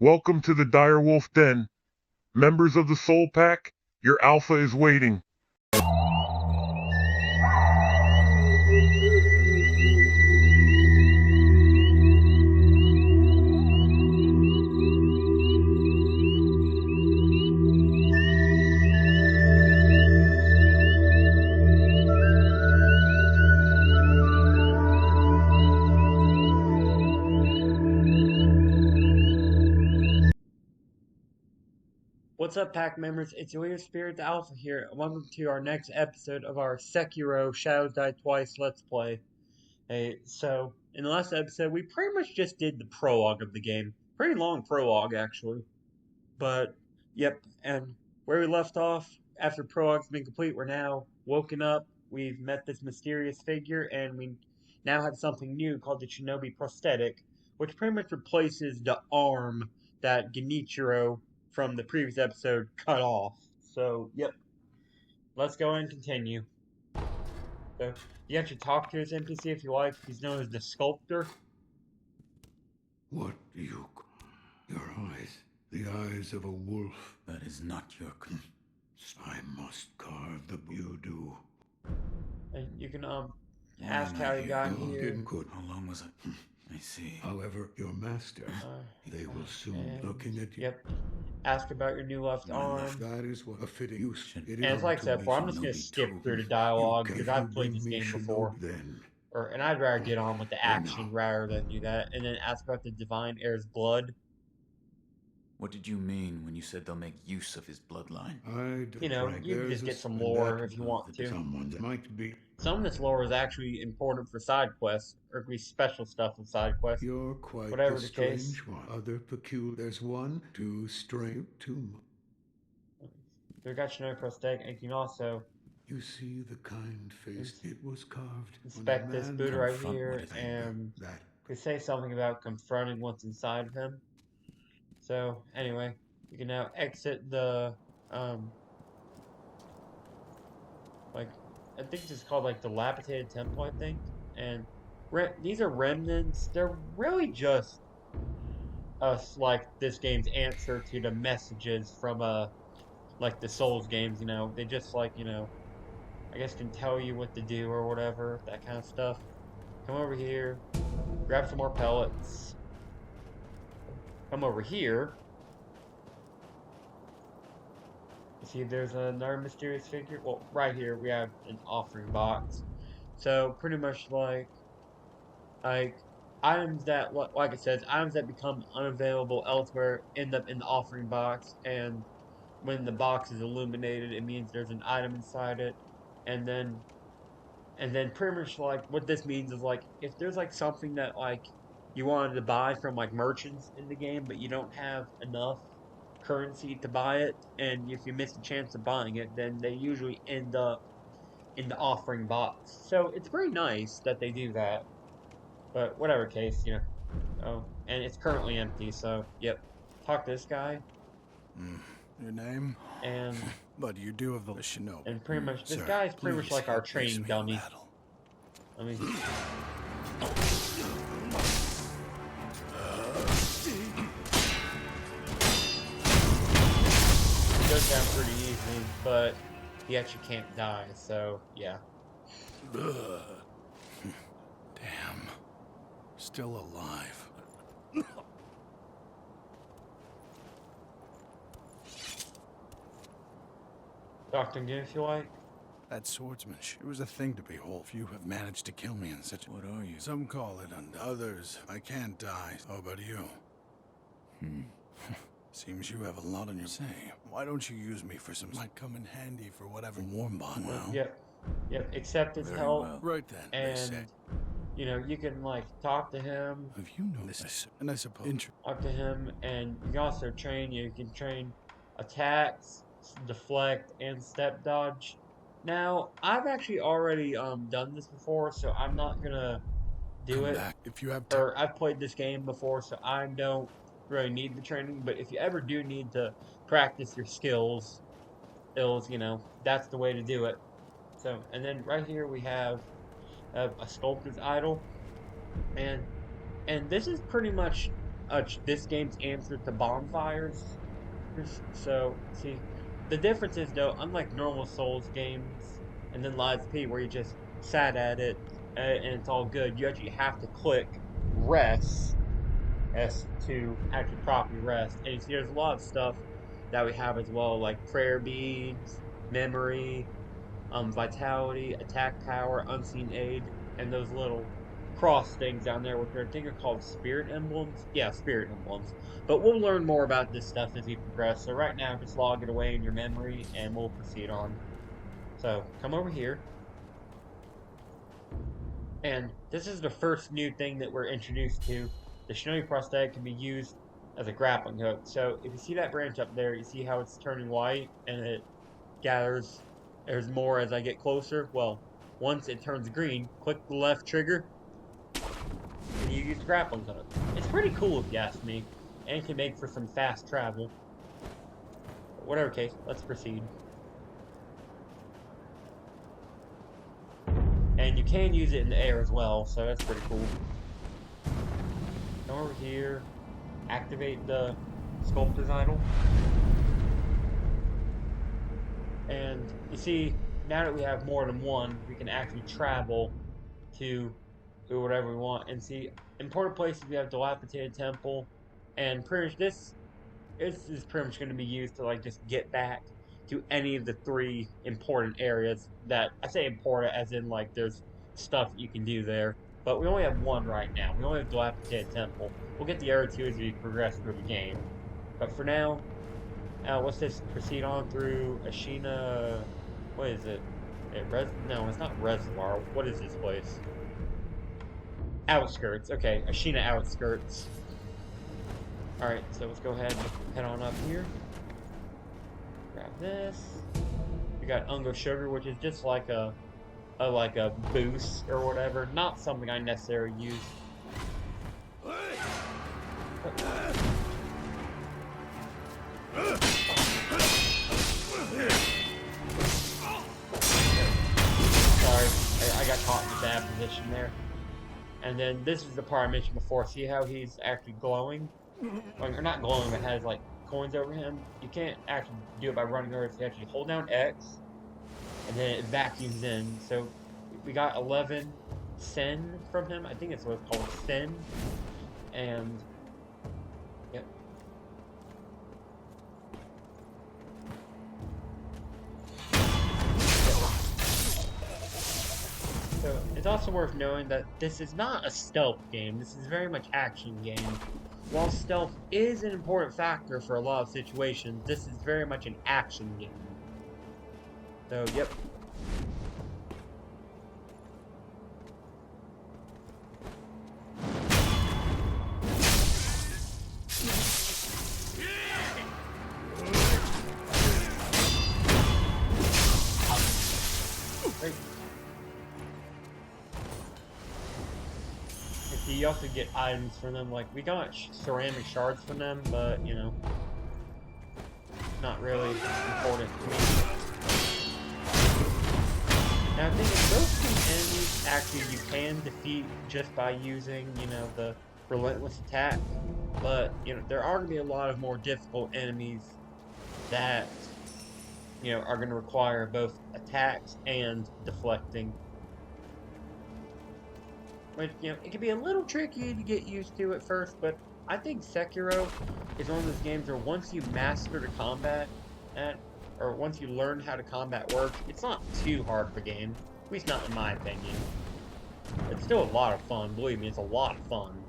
Welcome to the Direwolf Den. Members of the Soul Pack, your alpha is waiting. What's up, Pack members? It's your Spirit the Alpha here. Welcome to our next episode of our Sekiro Shadows Die Twice Let's Play. Hey, so in the last episode, we pretty much just did the prologue of the game. Pretty long prologue, actually. But, yep, and where we left off, after prologue's been complete, we're now woken up. We've met this mysterious figure, and we now have something new called the Shinobi Prosthetic, which pretty much replaces the arm that Genichiro from the previous episode cut off. So, yep, let's go and continue. So, you actually talk to his NPC if you like. He's known as the Sculptor. What do you... Your eyes. The eyes of a wolf. That is not your I must carve the... You do. And you can, ask how you got here. Good. How long was it? I see. However, your master, they will soon looking at you. Yep. Ask about your new left arm. That is what a fitting use. And it's like I said before, I'm just going to skip through the dialogue because I've played this game before. Then. And I'd rather get on with the action rather than do that. And then ask about the Divine Heir's blood. What did you mean when you said they'll make use of his bloodline? You know, you can just get some lore if you want to. Someone that might be. Some of this lore is actually important for side quests, or it could be special stuff in side quests. You're quite whatever the the strange case. one. Other peculiar. There's one, too strange, too. We got Shinobi Prosthetic, and you can also You see the kind face. It was carved. inspect this Buddha right here, and That we say something about confronting what's inside of him. So, anyway, you can now exit the, like, I think it's called, like, Dilapidated Temple, I think. And these are remnants. They're really just like, this game's answer to the messages from, like, the Souls games, you know. They just, like, you know, I guess can tell you what to do or whatever, that kind of stuff. Come over here, grab some more pellets. Come over here. You see there's another mysterious figure? Well, right here we have an offering box. So pretty much like items that, like it says, items that become unavailable elsewhere end up in the offering box, and when the box is illuminated, it means there's an item inside it. And then pretty much like what this means is like if there's like something that like you wanted to buy from like merchants in the game, but you don't have enough currency to buy it, and if you miss the chance of buying it, then they usually end up in the offering box. So it's very nice that they do that. But whatever case, you know. Oh, and it's currently empty, so yep. Talk to this guy. Your name? And But you do have the Shinobi. and pretty much this Sir, guy's pretty much please like our face training me in dummy. battle. I mean, it goes down pretty easy, but he actually can't die, so yeah. Ugh. Damn. Still alive. Talk to him again if you like. That swordsmanship, it was a thing to behold. If you have managed to kill me in such a... What are you? Some call it, and others, I can't die. How about you? Seems you have a lot on your say. Why don't you use me for some... Might come in handy for whatever warm bond now. Yep, accept his Very help, well. Right then, they say. and, you know, you can, like, talk to him, Have you noticed? And I suppose... and you can also train, you can train attacks, deflect, and step dodge. Now, I've actually already, done this before, so I'm not gonna do Come it. back if you have Or I've played this game before, so I don't really need the training. But if you ever do need to practice your skills, you know, that's the way to do it. So, and then right here we have a sculptor's idol, and this is pretty much this game's answer to bonfires. So, see, the difference is though, unlike normal Souls games and then Lies of P, where you just sat at it and it's all good, you actually have to click rest S to actually properly rest. And you see, there's a lot of stuff that we have as well, like prayer beads, memory, vitality, attack power, unseen aid, and those little cross things down there, which I think are called spirit emblems. Yeah, spirit emblems. But we'll learn more about this stuff as we progress. So right now, just log it away in your memory, and we'll proceed on. So come over here, and this is the first new thing that we're introduced to. The Shinobi prosthetic can be used as a grappling hook. So if you see that branch up there, you see how it's turning white, and it gathers. There's more as I get closer. Well, once it turns green, click the left trigger, and you use the grappling hook. It's pretty cool if you ask me, and can make for some fast travel. But whatever case, let's proceed. And you can use it in the air as well, so that's pretty cool. Come over here, activate the sculptor's idol. And you see, now that we have more than one, we can actually travel to whatever we want. And see, important places we have dilapidated temple, and pretty much this is pretty much going to be used to like just get back to any of the three important areas that I say important as in like there's stuff you can do there. But we only have one right now. We only have dilapidated temple. We'll get the other two as we progress through the game. But for now, let's just proceed on through Ashina. What is it? No, it's not Reservoir. What is this place? Outskirts. Okay, Ashina Outskirts. Alright, so let's go ahead and head on up here. Grab this. We got Ungo Sugar, which is just like a boost or whatever. Not something I necessarily use. Sorry, I got caught in a bad position there. And then this is the part I mentioned before. See how he's actually glowing? Or not glowing, but has like coins over him. You can't actually do it by running over. So you actually hold down X, and then it vacuums in. So we got 11 Sen from him. I think it's what it's called, Sen. And yep. So it's also worth knowing that this is not a stealth game. This is very much action game. While stealth is an important factor for a lot of situations, this is very much an action game. So, yep. You also get items from them, like we got ceramic shards from them, but you know, not really important to me. Now the thing is, those two enemies actually you can defeat just by using, you know, the relentless attack, but you know, there are going to be a lot of more difficult enemies that, you know, are going to require both attacks and deflecting. Which, you know, it can be a little tricky to get used to at first, but I think Sekiro is one of those games where once you master the combat or once you learn how the combat works, it's not too hard of a game. At least not in my opinion. It's still a lot of fun, believe me, it's a lot of fun.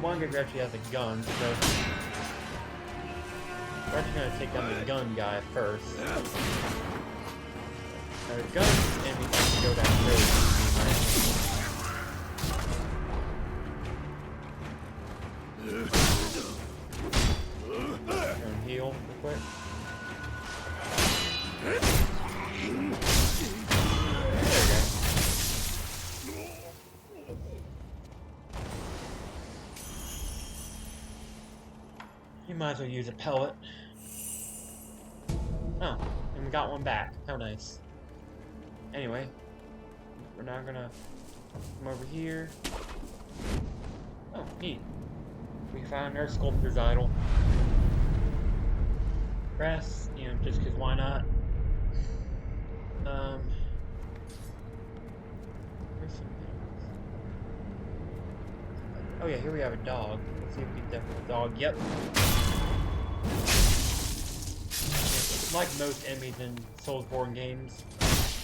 One guy actually has a gun, so we're actually going to take down the gun guy first. Now the gun enemy can go down really easy. Go and heal real quick. You might as well use a pellet. got one back. How nice. Anyway, we're now gonna come over here. Oh, neat. We found our sculptor's idol. Grass, you know, just because why not? Where's some things? Oh yeah, here we have a dog. Let's see if we can definitely dog. Yep. Like most enemies in Soulsborne games,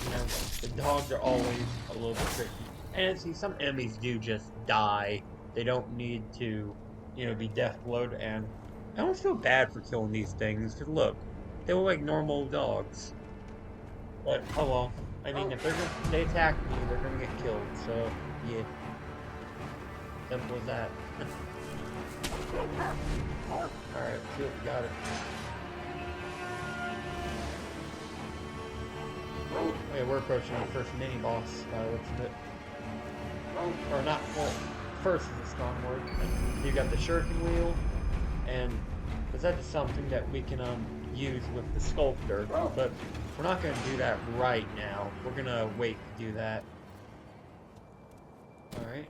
you know, the dogs are always a little bit tricky. And see, some enemies do just die. They don't need to, you know, be death blowed. And I don't feel bad for killing these things, because look, they look like normal dogs. But, oh well. I mean, if they attack me, they're gonna get killed, so, yeah. Simple as that. Alright, see what we got it. Oh yeah, we're approaching the first mini-boss by the looks of it. Or not, well, first is a strong word. And you got the shuriken wheel, and that is something that we can use with the sculptor, but we're not going to do that right now. We're going to wait to do that. Alright.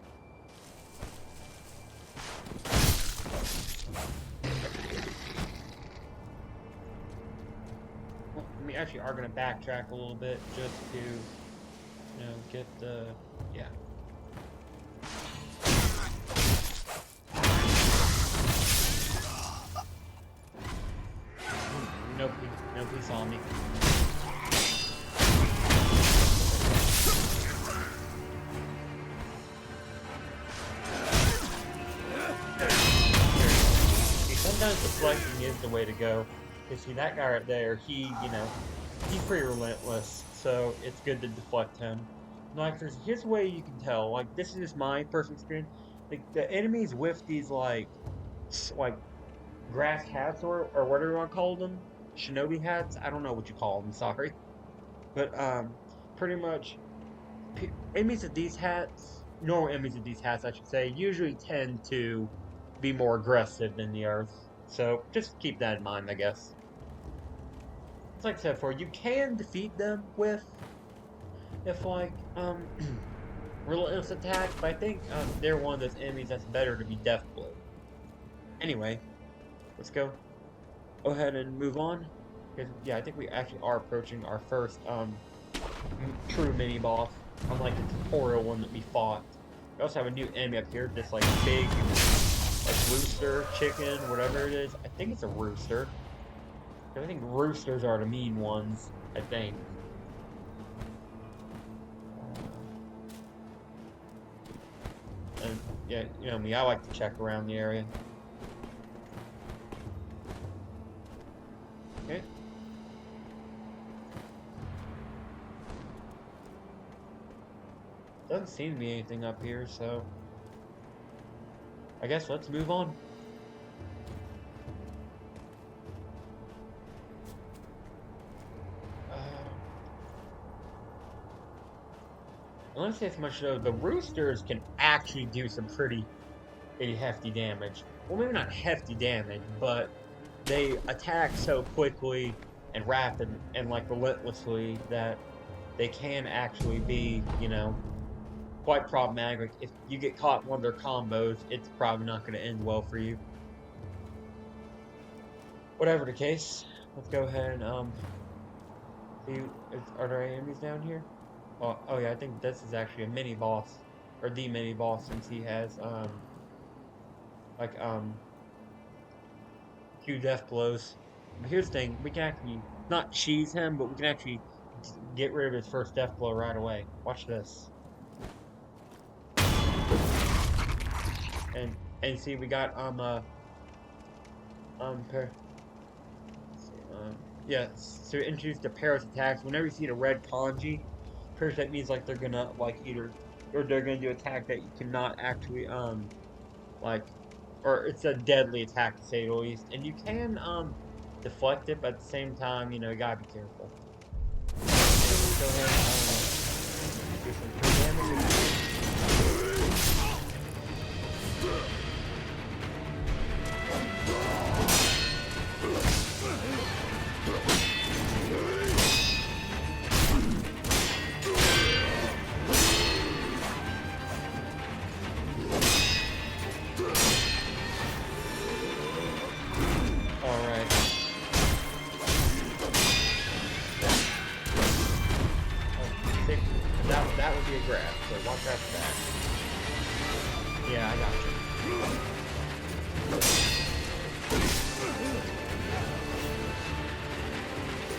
Well, we actually are going to backtrack a little bit just to, you know, get the, yeah. Nobody saw me. See, sometimes deflecting is the way to go. You see that guy right there, he, you know, he's pretty relentless, so it's good to deflect him. Like, here's a way you can tell. Like, this is just my personal experience. Like, the enemies with these, like grass hats or whatever you want to call them, shinobi hats, I don't know what you call them, sorry. But, pretty much, enemies of these hats, normal enemies of these hats, I should say, usually tend to be more aggressive than the others. So, just keep that in mind, I guess. It's like I said before, you can defeat them with, if like, relentless attack, but I think, they're one of those enemies that's better to be death blowed. Anyway, let's go ahead and move on. Because, yeah, I think we actually are approaching our first, true mini-boss. Unlike the tutorial one that we fought. We also have a new enemy up here, this, like, big, like, rooster, chicken, whatever it is. I think it's a rooster. I think roosters are the mean ones, I think. And, yeah, you know me, I like to check around the area. Okay. Doesn't seem to be anything up here, so I guess let's move on. Let me say as much though, the roosters can actually do some pretty hefty damage. Well, maybe not hefty damage, but they attack so quickly and rapid and like relentlessly that they can actually be, you know, quite problematic. If you get caught in one of their combos, it's probably not going to end well for you. Whatever the case, let's go ahead and see. Are there any enemies down here? Oh yeah, I think this is actually a mini boss, or the mini boss, since he has few death blows. But here's the thing: we can actually not cheese him, but we can actually get rid of his first death blow right away. Watch this. And see, we got yeah. So introduce the Paris attacks. Whenever you see the red kanji, Paris, that means like they're gonna like either, or they're gonna do attack that you cannot actually like, or it's a deadly attack to say the least. And you can deflect it, but at the same time, you know, you gotta be careful. Go ahead and do some free damage. be a grab, so watch out for that. Yeah, I got you.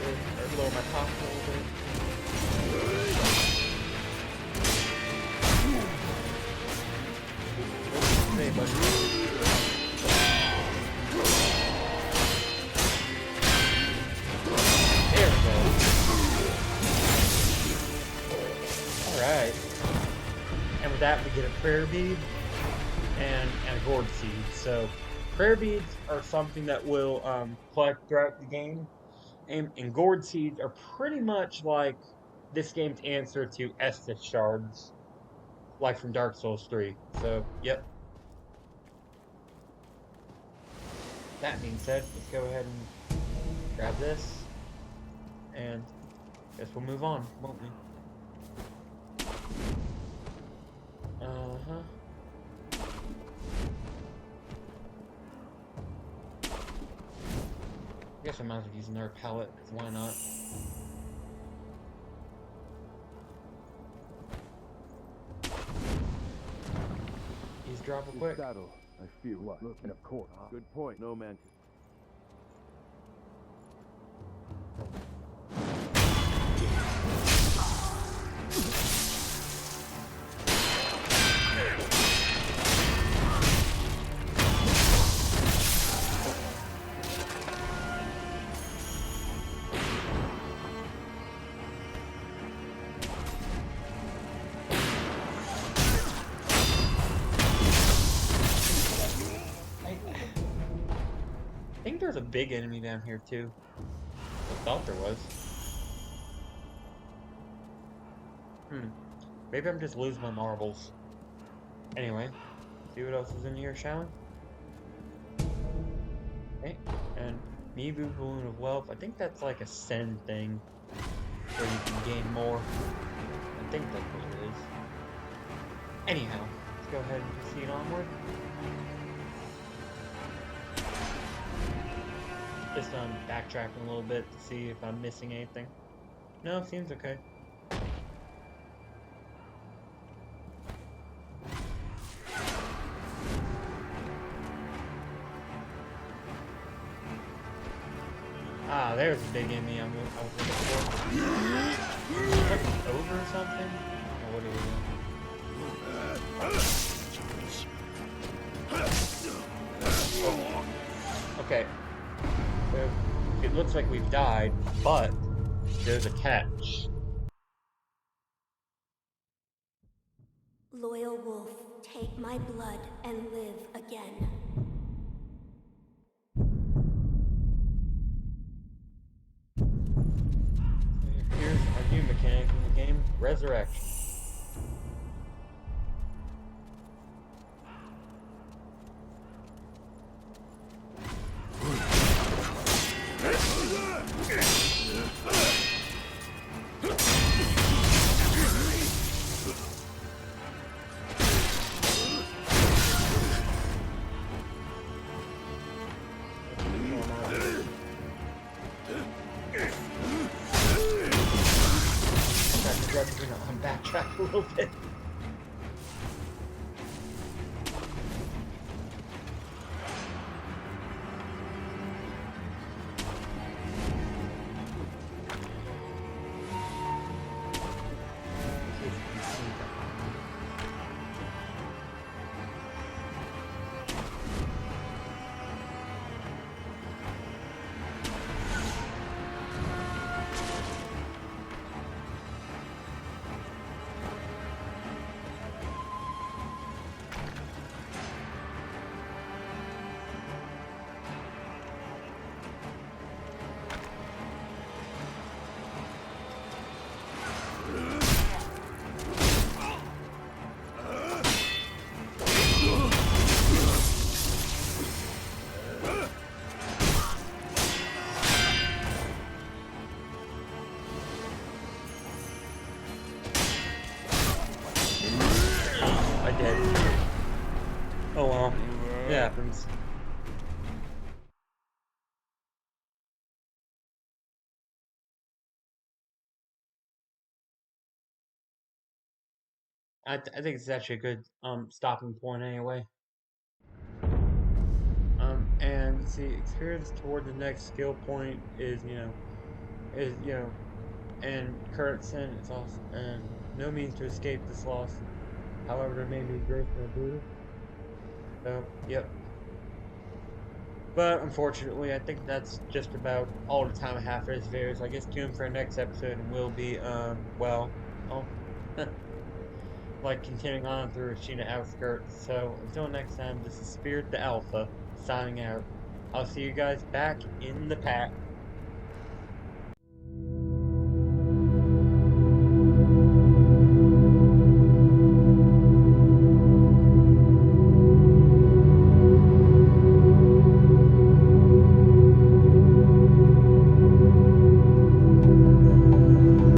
Or lower my top a little bit. Hey, buddy. There we go. Alright. And with that, we get a prayer bead and a gourd seed. So, prayer beads are something that we'll collect throughout the game. And gourd seeds are pretty much like this game's answer to Estus shards, like from Dark Souls 3. So, yep. That being said, let's go ahead and grab this, and guess we'll move on, won't we? Uh-huh. I guess I might as well use another pallet, because why not? Eavesdrop real quick. Saddle, I feel what? And of course, good point. No man. I think there's a big enemy down here too. I thought there was. Maybe I'm just losing my marbles. Anyway, see what else is in here, shall we? Okay, and Mibu Balloon of Wealth. I think that's like a send thing, where you can gain more. I think that's what it is. Anyhow, let's go ahead and proceed onward. Just backtracking a little bit to see if I'm missing anything. No, seems okay. Ah, there's a big enemy I was looking for. Is that over or something? Or what are we doing? Okay. It looks like we've died, but there's a catch. Loyal wolf, take my blood and live again. Here's our new mechanic in the game, Resurrection. Backtrack a little bit. Oh well, it happens. I think it's actually a good stopping point anyway. And see, experience toward the next skill point is and current sin is also and no means to escape this loss. However, there may be growth in ability. So, yep. But unfortunately, I think that's just about all the time I have for this video. So I guess tune in for our next episode, and we'll be like continuing on through Ashina Outskirts. So until next time, this is Spirit the Alpha signing out. I'll see you guys back in the pack.